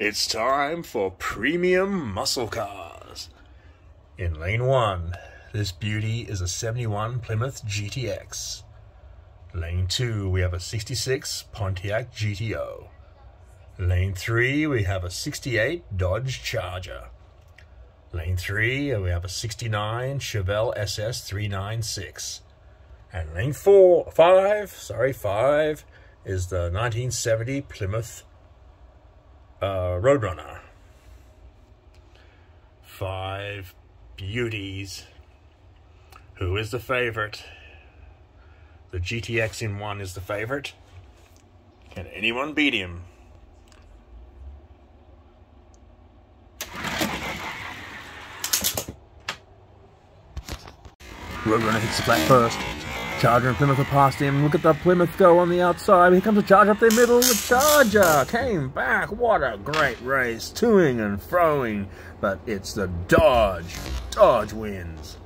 It's time for premium muscle cars. In lane 1, this beauty is a 71 Plymouth GTX. Lane 2, we have a 66 Pontiac GTO. Lane 3, we have a 68 Dodge Charger. Lane 3, we have a 69 Chevelle SS 396. And lane 5 is the 1970 Plymouth Roadrunner. 5 beauties. Who is the favorite? The GTX in 1 is the favorite. Can anyone beat him? Roadrunner hits the flat first. Charger and Plymouth are past him. Look at the Plymouth go on the outside. Here comes the Charger up the middle. The Charger came back. What a great race. Toing and froing. But it's the Dodge. Dodge wins.